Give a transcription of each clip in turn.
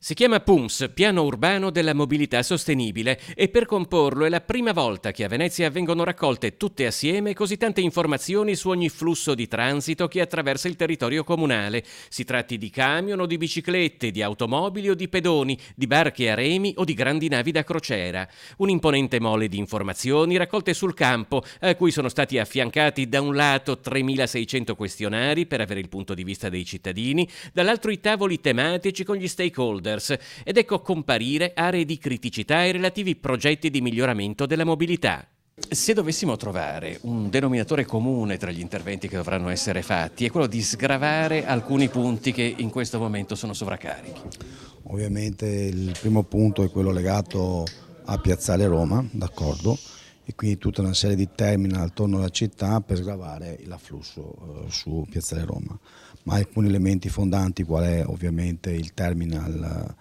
Si chiama PUMS, Piano Urbano della Mobilità Sostenibile, e per comporlo è la prima volta che a Venezia vengono raccolte tutte assieme così tante informazioni su ogni flusso di transito che attraversa il territorio comunale. Si tratti di camion o di biciclette, di automobili o di pedoni, di barche a remi o di grandi navi da crociera. Un'imponente mole di informazioni raccolte sul campo, a cui sono stati affiancati da un lato 3.600 questionari per avere il punto di vista dei cittadini, dall'altro i tavoli tematici con gli stakeholder, ed ecco comparire aree di criticità e relativi progetti di miglioramento della mobilità. Se dovessimo trovare un denominatore comune tra gli interventi che dovranno essere fatti, è quello di sgravare alcuni punti che in questo momento sono sovraccarichi. Ovviamente il primo punto è quello legato a Piazzale Roma, d'accordo, e quindi tutta una serie di terminal attorno alla città per sgravare l'afflusso su Piazzale Roma. Ma alcuni elementi fondanti, qual è ovviamente il terminal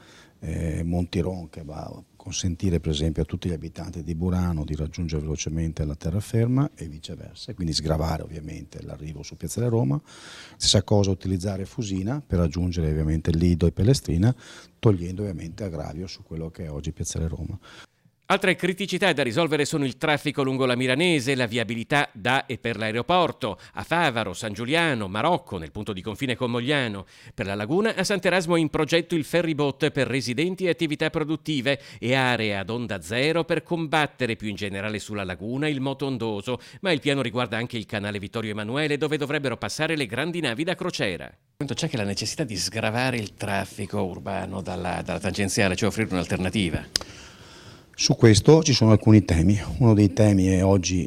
Montiron, che va a consentire per esempio a tutti gli abitanti di Burano di raggiungere velocemente la terraferma e viceversa, quindi sgravare ovviamente l'arrivo su Piazzale Roma. Stessa cosa utilizzare Fusina per raggiungere ovviamente Lido e Pellestrina, togliendo ovviamente aggravio su quello che è oggi Piazzale Roma. Altre criticità da risolvere sono il traffico lungo la Milanese, la viabilità da e per l'aeroporto, a Favaro, San Giuliano, Marocco, nel punto di confine con Mogliano. Per la laguna, a Sant'Erasmo è in progetto il ferryboat per residenti e attività produttive e aree ad onda zero per combattere più in generale sulla laguna il moto ondoso, ma il piano riguarda anche il canale Vittorio Emanuele, dove dovrebbero passare le grandi navi da crociera. C'è che la necessità di sgravare il traffico urbano dalla tangenziale, cioè offrire un'alternativa. Su questo ci sono alcuni temi. Uno dei temi è oggi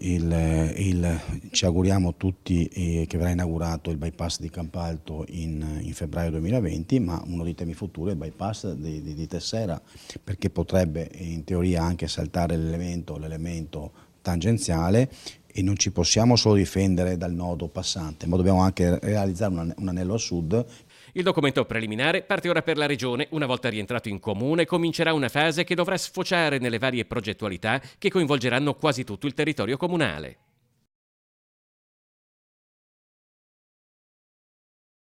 ci auguriamo tutti che verrà inaugurato il bypass di Campalto in febbraio 2020, ma uno dei temi futuri è il bypass di Tessera, perché potrebbe in teoria anche saltare l'elemento tangenziale e non ci possiamo solo difendere dal nodo passante, ma dobbiamo anche realizzare un anello a sud. Il documento preliminare parte ora per la Regione. Una volta rientrato in comune comincerà una fase che dovrà sfociare nelle varie progettualità che coinvolgeranno quasi tutto il territorio comunale.